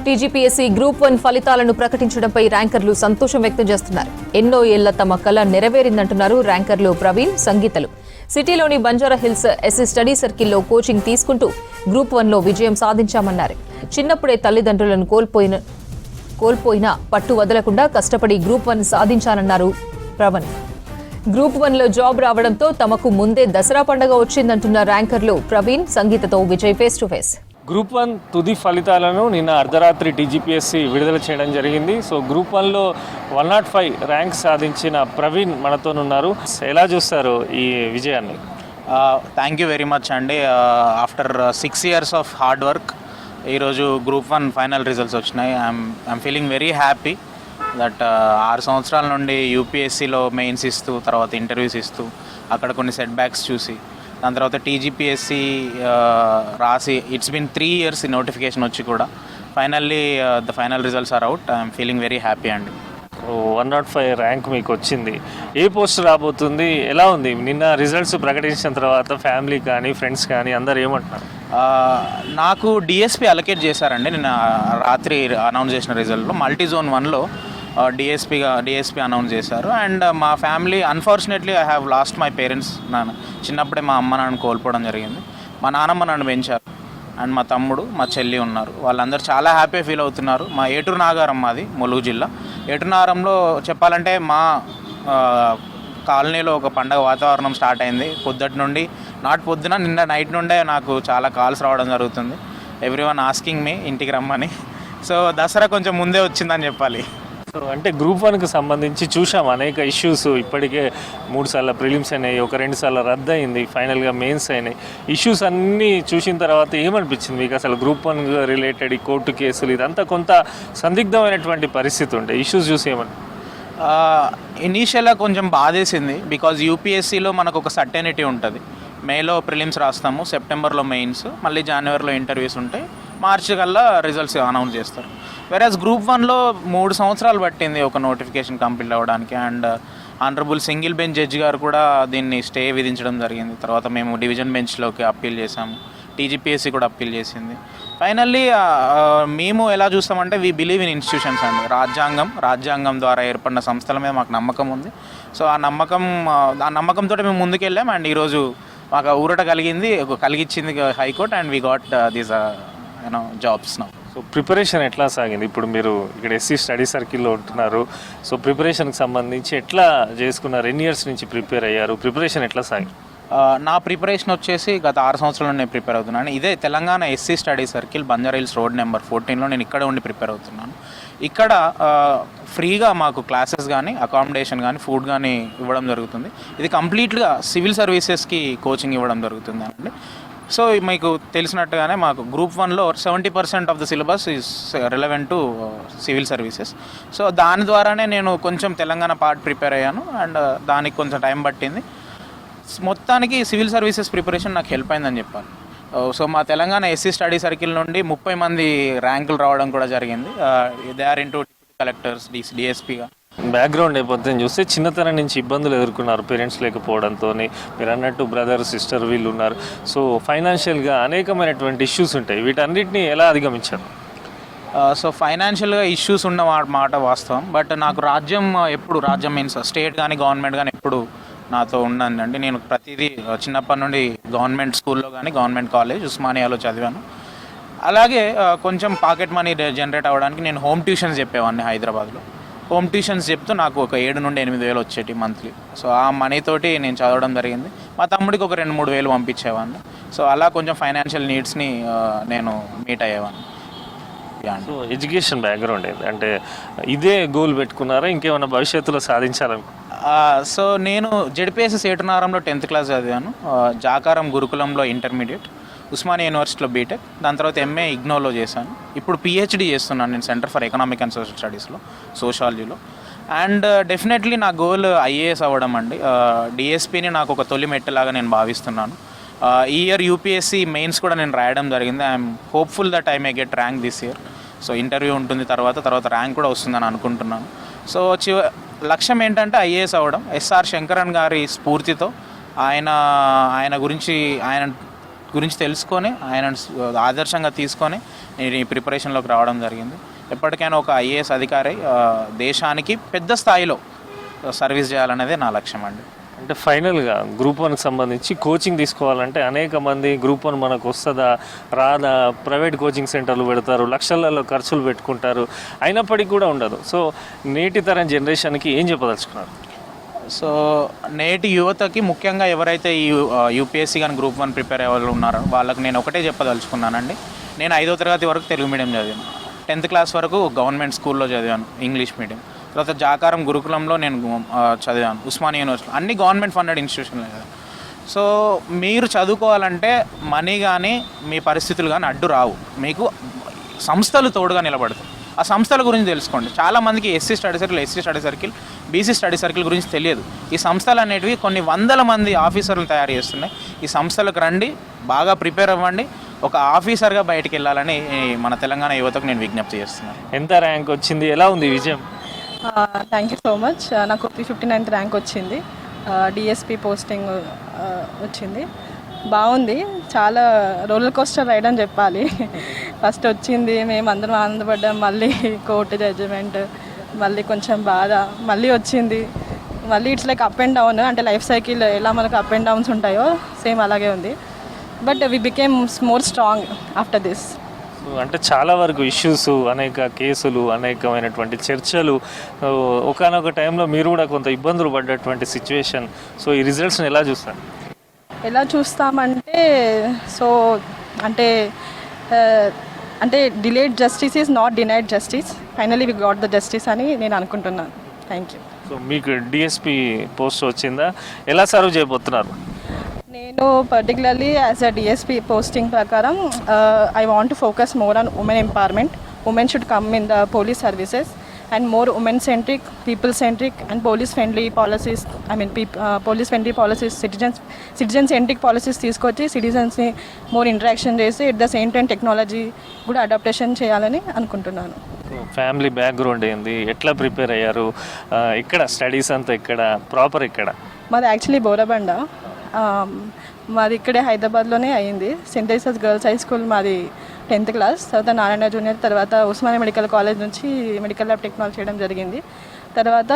TGPSC group 1 ఫలితాలను ప్రకటించడంపై ర్యాంకర్లు సంతోషం వ్యక్తం చేస్తున్నారు. ఎన్నో ఏళ్ల తమ కల నెరవేరిందంటున్నారు ర్యాంకర్లు ప్రవీణ్, సంగీతలు. సిటీలోని బంజారా హిల్స్ ఎస్సీ స్టడీ సర్కిల్లో కోచింగ్ తీసుకుంటూ గ్రూప్ 1లో విజయం సాధించామన్నారు. చిన్నప్పుడే తల్లిదండ్రులను కోల్పోయినా పట్టు వదలకుండా కష్టపడి గ్రూప్ 1 సాధించానన్నారు ప్రవీణ్. గ్రూప్ 1లో జాబ్ రావడంతో తమకు ముందే దసరా పండుగ వచ్చిందంటున్న ర్యాంకర్లు ప్రవీణ్, సంగీతతో Vijay face to face. Group 1 తుది ఫలితాలను నిన్న అర్ధరాత్రి టీజీపీఎస్సీ విడుదల చేయడం జరిగింది. సో గ్రూప్ 1లో 105 ర్యాంక్ సాధించిన ప్రవీణ్ మనతోనున్నారు. ఎలా చూస్తారు ఈ విజయాన్ని? థ్యాంక్ యూ వెరీ మచ్ అండి. After 6 years of hard work ఈరోజు గ్రూప్ 1 ఫైనల్ రిజల్ట్స్ వచ్చినాయి. I'm feeling very happy that 6 సంవత్సరాల నుండి యూపీఎస్సీలో మెయిన్స్ ఇస్తూ, తర్వాత ఇంటర్వ్యూస్ ఇస్తూ, అక్కడ కొన్ని సెట్ బ్యాక్స్ చూసి, దాని తర్వాత టీజీపీఎస్సీ రాసి ఇట్స్ బిన్ 3 years ఈ నోటిఫికేషన్ వచ్చి కూడా finally the final results are out. I'm feeling very happy అండి. 105 ర్యాంక్ మీకు వచ్చింది. ఏ పోస్ట్ రాబోతుంది? ఎలా ఉంది? నిన్న రిజల్ట్స్ ప్రకటించిన తర్వాత ఫ్యామిలీ కానీ ఫ్రెండ్స్ కానీ అందరు ఏమంటున్నారు? నాకు డిఎస్పీ అలొకేట్ చేశారండి. నిన్న రాత్రి అనౌన్స్ చేసిన రిజల్ట్లో మల్టీ జోన్ 1లో డిఎస్పీ అనౌన్స్ చేశారు. అండ్ మా family unfortunately I have lost my parents. చిన్నప్పుడే మా అమ్మ నాన్న కోల్పోవడం జరిగింది. మా నాన్నమ్మ నన్ను పెంచారు అండ్ మా తమ్ముడు, మా చెల్లి ఉన్నారు. వాళ్ళందరూ చాలా హ్యాపీ ఫీల్ అవుతున్నారు. మా ఏటూరు నాగారం, మాది ములుగు జిల్లా. ఏటూరు నాగారంలో చెప్పాలంటే మా కాలనీలో ఒక పండగ వాతావరణం స్టార్ట్ అయింది. పొద్దుటి నుండి పొద్దున నిన్న నైట్ నుండే నాకు చాలా కాల్స్ రావడం జరుగుతుంది. ఎవ్రీవన్ ఆస్కింగ్ మీ ఇంటికి రమ్మని. సో దసరా కొంచెం ముందే వచ్చిందని చెప్పాలి. సో అంటే గ్రూప్ 1కి సంబంధించి చూసాం అనేక ఇష్యూస్. ఇప్పటికే 3 సార్లు ప్రిలిమ్స్ అయినాయి, ఒక 2 సార్లు రద్దు అయింది, ఫైనల్గా మెయిన్స్ అయినాయి. ఇష్యూస్ అన్నీ చూసిన తర్వాత ఏమనిపించింది మీకు? అసలు గ్రూప్ 1 రిలేటెడ్ ఈ కోర్టు కేసులు ఇదంతా కొంత సందిగ్ధమైనటువంటి పరిస్థితి ఉండే. ఇష్యూస్ చూసి ఏమని? ఇనీషియల్గా కొంచెం బాధేసింది. బికాజ్ యూపీఎస్సీలో మనకు ఒక సర్టెనిటీ ఉంటుంది. మేలో ప్రిలిమ్స్ రాస్తాము, సెప్టెంబర్లో మెయిన్స్, మళ్ళీ జనవరిలో ఇంటర్వ్యూస్ ఉంటాయి, మార్చి కల్లా రిజల్ట్స్ అనౌన్స్ చేస్తారు. వెరాజ్ గ్రూప్ 1లో 3 సంవత్సరాలు పట్టింది ఒక నోటిఫికేషన్ కంప్లీట్ అవ్వడానికి. And honourable single bench judge గారు కూడా దీన్ని స్టే విధించడం జరిగింది. తర్వాత మేము డివిజన్ బెంచ్లోకి అప్పీల్ చేశాము, టీజీపీఎస్సీ కూడా అప్పీల్ చేసింది. ఫైనల్లీ మేము ఎలా చూస్తామంటే వీ బిలీవ్ ఇన్ ఇన్స్టిట్యూషన్స్ అండి. రాజ్యాంగం ద్వారా ఏర్పడిన సంస్థల మీద మాకు నమ్మకం ఉంది. సో ఆ నమ్మకంతో మేము ముందుకెళ్ళాం. అండ్ ఈరోజు మాకు ఊరట కలిగించింది high court. And we got these jobs now. So preparation ఎట్లా సాగింది? ఇప్పుడు మీరు ఇక్కడ ఎస్సీ స్టడీ సర్కిల్లో ఉంటున్నారు. సో ప్రిపరేషన్కి సంబంధించి ఎట్లా చేసుకున్నారు? ఎన్ని ఇయర్స్ నుంచి ప్రిపేర్ అయ్యారు? ప్రిపరేషన్ ఎట్లా సాగింది? నా ప్రిపరేషన్ వచ్చేసి గత 6 సంవత్సరాల నేను ప్రిపేర్ అవుతున్నాను. ఇదే Telangana SC study circle, Banjara Hills road number 14లో నేను ఇక్కడ ఉండి ప్రిపేర్ అవుతున్నాను. ఇక్కడ ఫ్రీగా మాకు క్లాసెస్ కానీ, అకామిడేషన్ కానీ, ఫుడ్ కానీ ఇవ్వడం జరుగుతుంది. ఇది కంప్లీట్గా సివిల్ సర్వీసెస్కి కోచింగ్ ఇవ్వడం జరుగుతుంది అండి. సో మీకు తెలిసినట్టుగానే మాకు గ్రూప్ 1లో 70% of the syllabus is relevant to civil services. So దాని ద్వారానే నేను కొంచెం తెలంగాణ పార్ట్ ప్రిపేర్ అయ్యాను. అండ్ దానికి కొంచెం టైం పట్టింది. మొత్తానికి సివిల్ సర్వీసెస్ ప్రిపరేషన్ నాకు హెల్ప్ అయిందని చెప్పాలి. సో మా తెలంగాణ ఎస్సీ స్టడీ సర్కిల్ నుండి 30 మంది ర్యాంకులు రావడం కూడా జరిగింది. They are into deputy collectors, డిఎస్పీగా. బ్యాక్గ్రౌండ్ నేపథ్యం చూస్తే చిన్నతనం నుంచి ఇబ్బందులు ఎదుర్కొన్నారు, పేరెంట్స్ లేకపోవడంతో. మీరు అన్నట్టు బ్రదర్, సిస్టర్ వీళ్ళు ఉన్నారు. సో ఫైనాన్షియల్గా అనేకమైనటువంటి ఇష్యూస్ ఉంటాయి. వీటన్నిటిని ఎలా అధిగమించారు? సో ఫైనాన్షియల్గా ఇష్యూస్ ఉన్న మాట వాస్తవం. బట్ నాకు రాజ్యం మీన్స్ స్టేట్ కానీ గవర్నమెంట్ కానీ ఎప్పుడు నాతో ఉందండి. నేను ప్రతిదీ చిన్నప్పటి నుండి గవర్నమెంట్ స్కూల్లో కానీ, గవర్నమెంట్ కాలేజ్ ఉస్మానియాలో చదివాను. అలాగే కొంచెం పాకెట్ మనీ జనరేట్ అవ్వడానికి నేను హోమ్ ట్యూషన్స్ చెప్పేవాడిని హైదరాబాద్లో. హోమ్ ట్యూషన్స్ చెప్తూ నాకు ఒక 7 నుండి 8 వేలు వచ్చేటి మంత్లీ. సో ఆ మనీతోటి నేను చదవడం జరిగింది. మా తమ్ముడికి ఒక 2-3 వేలు పంపించేవాడిని. సో అలా కొంచెం ఫైనాన్షియల్ నీడ్స్ని నేను మీట్ అయ్యేవాడిని. సో ఎడ్యుకేషన్ బ్యాక్గ్రౌండ్ ఏంటి? అంటే ఇదే గోల్ పెట్టుకున్నారా? ఇంకేమైనా భవిష్యత్తులో సాధించాలని? సో నేను జెడ్పీఎస్సీ ఏటునారంలో 10th క్లాస్ చదివాను. జాకారం గురుకులంలో ఇంటర్మీడియట్, ఉస్మానియా యూనివర్సిటీలో బీటెక్, దాని తర్వాత ఎంఏ ఇగ్నోలో చేశాను. ఇప్పుడు పిహెచ్డి చేస్తున్నాను నేను centre for economic and social స్టడీస్లో, సోషాలజీలో. అండ్ డెఫినెట్లీ నా గోల్ ఐఏఎస్ అవ్వడం అండి. డిఎస్పీని నాకు ఒక తొలి మెట్టలాగా నేను భావిస్తున్నాను. ఈ ఇయర్ యూపీఎస్సీ మెయిన్స్ కూడా నేను రాయడం జరిగింది. I'm hopeful that I may get rank this year. So interview ఉంటుంది, తర్వాత ర్యాంక్ కూడా వస్తుందని అనుకుంటున్నాను. సో లక్ష్యం ఏంటంటే ఐఏఎస్ అవ్వడం. ఎస్ఆర్ శంకరన్ గారి స్ఫూర్తితో ఆయన గురించి గురించి తెలుసుకొని ఆయన ఆదర్శంగా తీసుకొని నేను ఈ ప్రిపరేషన్లోకి రావడం జరిగింది. ఎప్పటికైనా ఒక ఐఏఎస్ అధికారి దేశానికి పెద్ద స్థాయిలో సర్వీస్ చేయాలనేదే నా లక్ష్యం అండి. అంటే ఫైనల్గా గ్రూప్ వన్కి సంబంధించి కోచింగ్ తీసుకోవాలంటే అనేక మంది గ్రూప్ వన్ మనకు వస్తుందా రాదా, ప్రైవేట్ కోచింగ్ సెంటర్లు పెడతారు, లక్షలలో ఖర్చులు పెట్టుకుంటారు, అయినప్పటికీ కూడా ఉండదు. సో నేటి తరం జనరేషన్కి ఏం చెప్పదలుచుకున్నారు? సో నేటి యువతకి ముఖ్యంగా ఎవరైతే ఈ యూపీఎస్సీ కానీ గ్రూప్ వన్ ప్రిపేర్ అయ్యే వాళ్ళు ఉన్నారో వాళ్ళకి నేను ఒకటే చెప్పదలుచుకున్నానండి. నేను 5వ తరగతి వరకు తెలుగు మీడియం చదివాను, 10th క్లాస్ వరకు గవర్నమెంట్ స్కూల్లో చదివాను ఇంగ్లీష్ మీడియం, తర్వాత జాకారం గురుకులంలో నేను చదివాను, ఉస్మానియా యూనివర్సిటీ, అన్ని గవర్నమెంట్ ఫండెడ్ ఇన్స్టిట్యూషన్లు కదా. సో మీరు చదువుకోవాలంటే మనీ కానీ మీ పరిస్థితులు కానీ అడ్డు రావు, మీకు సంస్థలు తోడుగా నిలబడతాయి. ఆ సంస్థల గురించి తెలుసుకోండి. చాలామందికి SC study circle, BC study circle గురించి తెలియదు. ఈ సంస్థలు అనేటివి కొన్ని వందల మంది ఆఫీసర్లు తయారు చేస్తున్నాయి. ఈ సంస్థలకు రండి, బాగా ప్రిపేర్ అవ్వండి, ఒక ఆఫీసర్గా బయటికి వెళ్ళాలని మన తెలంగాణ యువతకు నేను విజ్ఞప్తి చేస్తున్నాను. ఎంత ర్యాంక్ వచ్చింది, ఎలా ఉంది విజయం? Thank you so much. నాకు 359th ర్యాంక్ వచ్చింది, డిఎస్పి పోస్టింగ్ వచ్చింది. బాగుంది, చాలా రోలర్ కోస్టర్ రైడ్ అని చెప్పాలి. ఫస్ట్ వచ్చింది, మేము అందరం ఆనందపడ్డాం, మళ్ళీ కోర్టు జడ్జిమెంట్, మళ్ళీ కొంచెం బాధ, మళ్ళీ వచ్చింది, మళ్ళీ it's like up and down. అంటే లైఫ్ సైకిల్ ఎలా మనకు అప్ అండ్ డౌన్స్ ఉంటాయో సేమ్ అలాగే ఉంది. But we became more strong after this. అంటే చాలా వరకు ఇష్యూస్, అనేక కేసులు, అనేకమైనటువంటి చర్చలు, ఒకానొక టైంలో మీరు కూడా కొంత ఇబ్బందులు పడ్డటువంటి సిచ్యువేషన్. సో ఈ రిజల్ట్స్ని ఎలా చూస్తారు? ఎలా చూస్తామంటే సో అంటే అంటే delayed justice is not denied justice, finally we got the justice అని నేను అనుకుంటున్నాను. Thank you. సో మీకు డిఎస్పి పోస్ట్ వచ్చిందా, ఎలా సర్వ్ చేయబోతున్నారు? నేను particularly as a DSP posting ప్రకారం I want to focus more on women empowerment. Women should come in the police services and more women centric, people centric and police friendly policies. Police friendly policies, citizen centric policies తీసుకొచ్చి సిటిజన్స్ని more interaction చేసి at the same time technology కూడా adaptation చేయాలని అనుకుంటున్నాను. Family background ఏంది, ఎట్లా prepare అయ్యారు, ఇక్కడ studies అంతా ఇక్కడ ప్రాపర్ ఇక్కడ? మాది యాక్చువల్లీ బోరబండ, మాది ఇక్కడే హైదరాబాద్లోనే అయ్యింది. Saint Theresa's girls high school మాది 10th క్లాస్, తర్వాత నారాయణ జూనియర్, తర్వాత ఉస్మానియా మెడికల్ కాలేజ్ నుంచి మెడికల్ ల్యాబ్ టెక్నాలజీ చేయడం జరిగింది. తర్వాత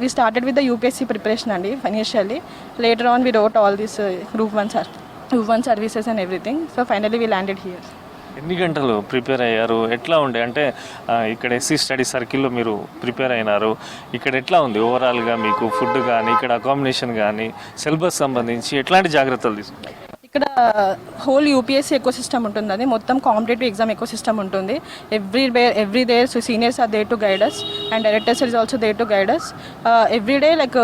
we started with the UPSC preparation అండి financially. Later on we wrote all this group one services and everything. So finally we landed here. ఎన్ని గంటలు prepare అయ్యారు, ఎట్లా ఉండే? అంటే ఇక్కడ ఎస్సీ స్టడీ సర్కిల్లో మీరు ప్రిపేర్ అయినారు, ఇక్కడ ఎట్లా ఉంది ఓవరాల్గా మీకు ఫుడ్ కానీ, ఇక్కడ అకామిడేషన్ కానీ, సిలబస్ సంబంధించి ఎట్లాంటి జాగ్రత్తలు తీసుకున్నారు? ఇక్కడ హోల్ యూపీఎస్సీ ఎకో సిస్టమ్ ఉంటుంది, అది మొత్తం కాంపిటేటివ్ ఎగ్జామ్ ఎకో సిస్టమ్ ఉంటుంది. Every day so seniors are there to guide us and directors is also there to guide us. Every day like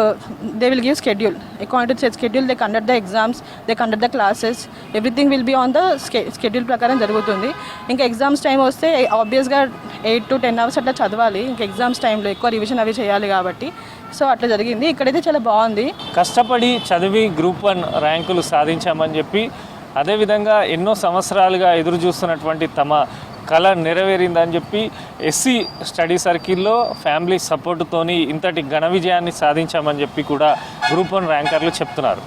they will give schedule, according to schedule they conduct the exams, they conduct the classes, everything will be on the schedule ప్రకారం జరుగుతుంది. ఇంకా exams time వస్తే ఆబ్వియస్గా 8 to 10 hours అట్లా చదవాలి, ఇంకా exams టైంలో ఎక్కువ రివిజన్ అవి చేయాలి కాబట్టి. సో అట్లా జరిగింది. ఇక్కడైతే చాలా బాగుంది. కష్టపడి చదివి గ్రూప్ 1 ర్యాంకులు సాధించామని చెప్పి, అదేవిధంగా ఎన్నో సంవత్సరాలుగా ఎదురు చూస్తున్నటువంటి తమ కళ నెరవేరిందని చెప్పి ఎస్సీ స్టడీ సర్కిల్లో ఫ్యామిలీ సపోర్టుతోని ఇంతటి ఘన విజయాన్ని సాధించామని చెప్పి కూడా గ్రూప్ 1 ర్యాంకర్లు చెప్తున్నారు.